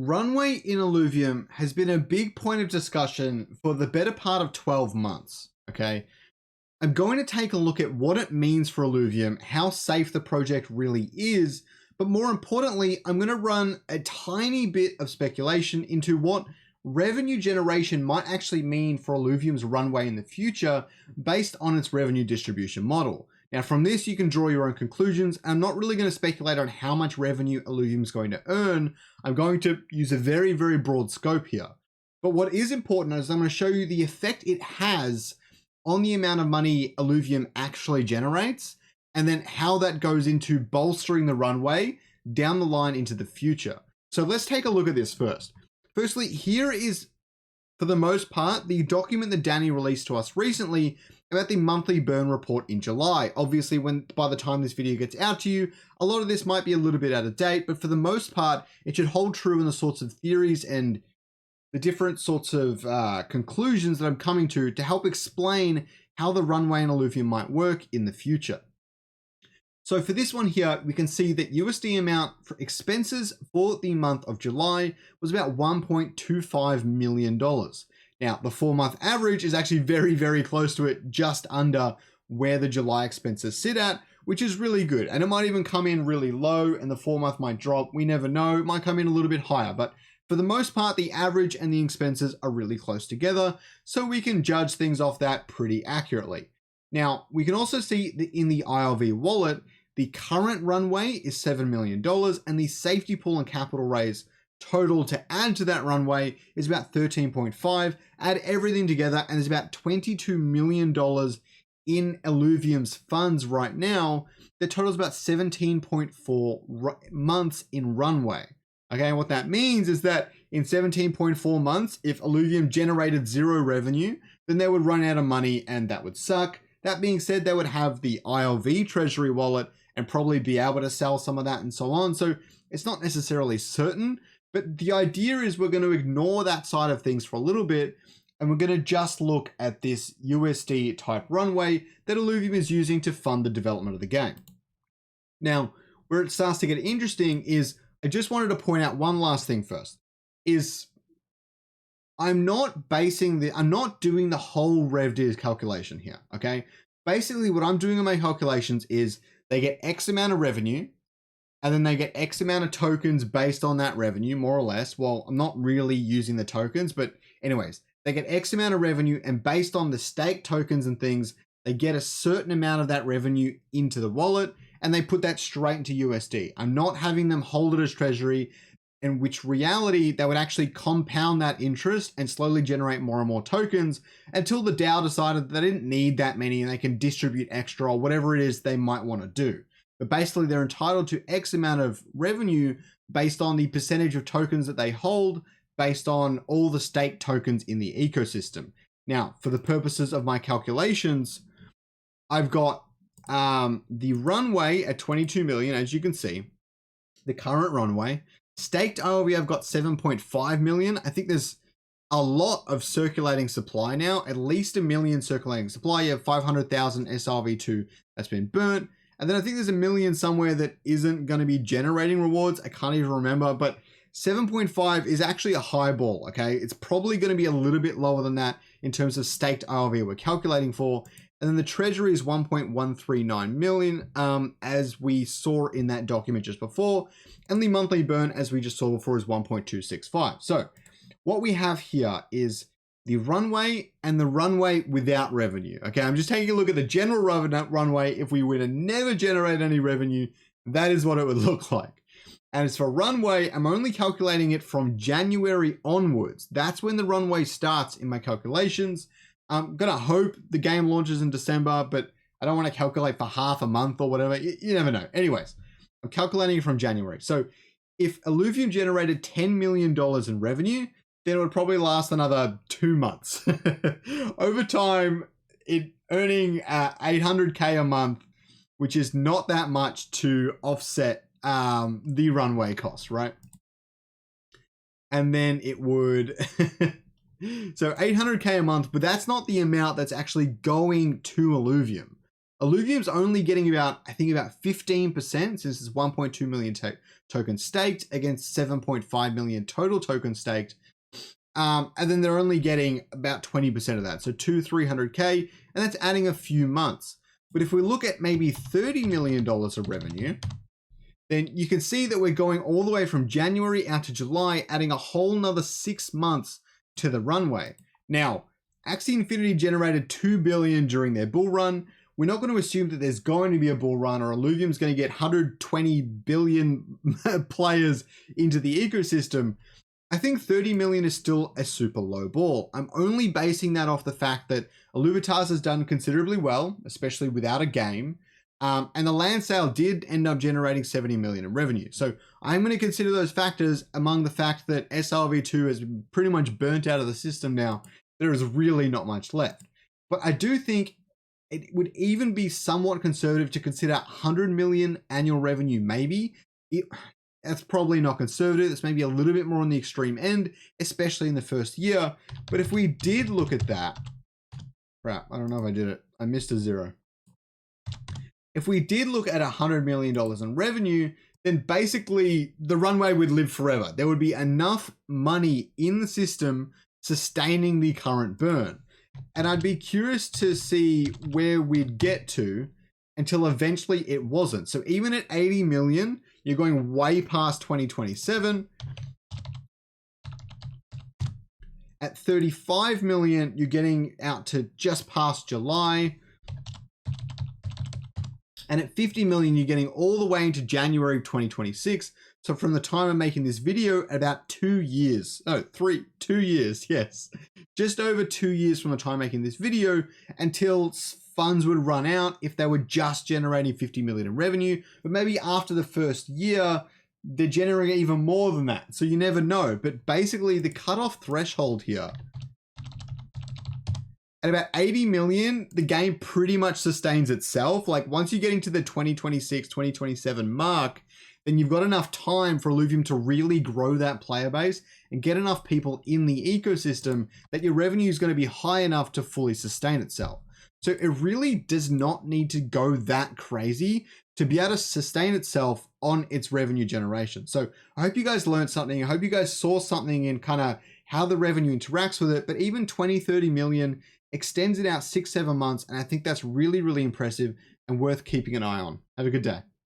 Runway in Illuvium has been a big point of discussion for the better part of 12 months, okay? I'm going to take a look at what it means for Illuvium, how safe the project really is, but more importantly, I'm going to run a tiny bit of speculation into what revenue generation might actually mean for Illuvium's runway in the future based on its revenue distribution model. Now from this, you can draw your own conclusions. I'm not really going to speculate on how much revenue Illuvium is going to earn. I'm going to use a very, very broad scope here. But what is important is I'm going to show you the effect it has on the amount of money Illuvium actually generates, and then how that goes into bolstering the runway down the line into the future. So let's take a look at this first. Firstly, here is, for the most part, the document that Danny released to us recently about the monthly burn report in July. Obviously, by the time this video gets out to you, a lot of this might be a little bit out of date, but for the most part, it should hold true in the sorts of theories and the different sorts of conclusions that I'm coming to help explain how the runway in Illuvium might work in the future. So for this one here, we can see that USD amount for expenses for the month of July was about $1.25 million. Now, the 4-month average is actually very, very close to it, just under where the July expenses sit at, which is really good. And it might even come in really low and the 4-month might drop. We never know. It might come in a little bit higher, but for the most part, the average and the expenses are really close together, so we can judge things off that pretty accurately. Now, we can also see that in the ILV wallet, the current runway is $7 million and the safety pool and capital raise total to add to that runway is about 13.5. Add everything together and there's about $22 million in Illuvium's funds right now. The total is about 17.4 months in runway. Okay, what that means is that in 17.4 months, if Illuvium generated zero revenue, then they would run out of money and that would suck. That being said, they would have the ILV treasury wallet and probably be able to sell some of that and so on. So it's not necessarily certain, but the idea is we're going to ignore that side of things for a little bit, and we're going to just look at this USD type runway that Illuvium is using to fund the development of the game. Now, where it starts to get interesting is, I just wanted to point out one last thing first, is I'm not doing the whole RevDiz calculation here, okay? Basically, what I'm doing in my calculations is they get X amount of revenue, and then they get X amount of tokens based on that revenue, more or less. Well, I'm not really using the tokens, but anyways, they get X amount of revenue, and based on the stake tokens and things, they get a certain amount of that revenue into the wallet, and they put that straight into USD. I'm not having them hold it as treasury, in which reality they would actually compound that interest and slowly generate more and more tokens until the DAO decided they didn't need that many and they can distribute extra or whatever it is they might want to do. But basically they're entitled to X amount of revenue based on the percentage of tokens that they hold based on all the stake tokens in the ecosystem. Now, for the purposes of my calculations, I've got the runway at 22 million, as you can see, the current runway. Staked ILV, I've got 7.5 million. I think there's a lot of circulating supply now, at least 1 million circulating supply. You have 500,000 SRV2 that's been burnt. And then I think there's 1 million somewhere that isn't going to be generating rewards. I can't even remember, but 7.5 is actually a high ball, okay? It's probably going to be a little bit lower than that in terms of staked ILV we're calculating for. And then the treasury is 1.139 million, as we saw in that document just before. And the monthly burn, as we just saw before, is 1.265. So what we have here is the runway and the runway without revenue. Okay, I'm just taking a look at the general runway. If we were to never generate any revenue, that is what it would look like. And as for runway, I'm only calculating it from January onwards. That's when the runway starts in my calculations. I'm gonna hope the game launches in December, but I don't want to calculate for half a month or whatever. You never know. Anyways, I'm calculating it from January. So if Illuvium generated $10 million in revenue, then it would probably last another 2 months. Over time, it earning 800K a month, which is not that much to offset the runway cost, right? And then it would... So 800K a month, but that's not the amount that's actually going to Illuvium. Illuvium's only getting about, I think about 15% since it's 1.2 million tokens staked against 7.5 million total tokens staked. And then they're only getting about 20% of that. So 300K, and that's adding a few months. But if we look at maybe $30 million of revenue, then you can see that we're going all the way from January out to July, adding a whole nother 6 months to the runway. Now, Axie Infinity generated 2 billion during their bull run. We're not going to assume that there's going to be a bull run or Illuvium's going to get 120 billion players into the ecosystem. I think 30 million is still a super low ball. I'm only basing that off the fact that Illuvitars has done considerably well, especially without a game. And the land sale did end up generating 70 million in revenue. So I'm going to consider those factors among the fact that SLV2 has pretty much burnt out of the system now. There is really not much left. But I do think it would even be somewhat conservative to consider 100 million annual revenue, maybe. That's probably not conservative. That's maybe a little bit more on the extreme end, especially in the first year. But if we did look at that, crap, I don't know if I did it. I missed a zero. If we did look at $100 million in revenue, then basically the runway would live forever. There would be enough money in the system sustaining the current burn. And I'd be curious to see where we'd get to until eventually it wasn't. So even at 80 million, you're going way past 2027. At 35 million, you're getting out to just past July. And at 50 million, you're getting all the way into January of 2026. So from the time I'm making this video, about 2 years, no, 2 years, yes. Just over 2 years from the time making this video until funds would run out if they were just generating 50 million in revenue. But maybe after the first year, they're generating even more than that. So you never know. But basically the cutoff threshold here, at about 80 million, the game pretty much sustains itself. Like once you get into the 2026, 2027 mark, then you've got enough time for Illuvium to really grow that player base and get enough people in the ecosystem that your revenue is going to be high enough to fully sustain itself. So it really does not need to go that crazy to be able to sustain itself on its revenue generation. So I hope you guys learned something. I hope you guys saw something in kind of how the revenue interacts with it. But even 20, 30 million extends it out 6-7 months. And I think that's really, really impressive and worth keeping an eye on. Have a good day.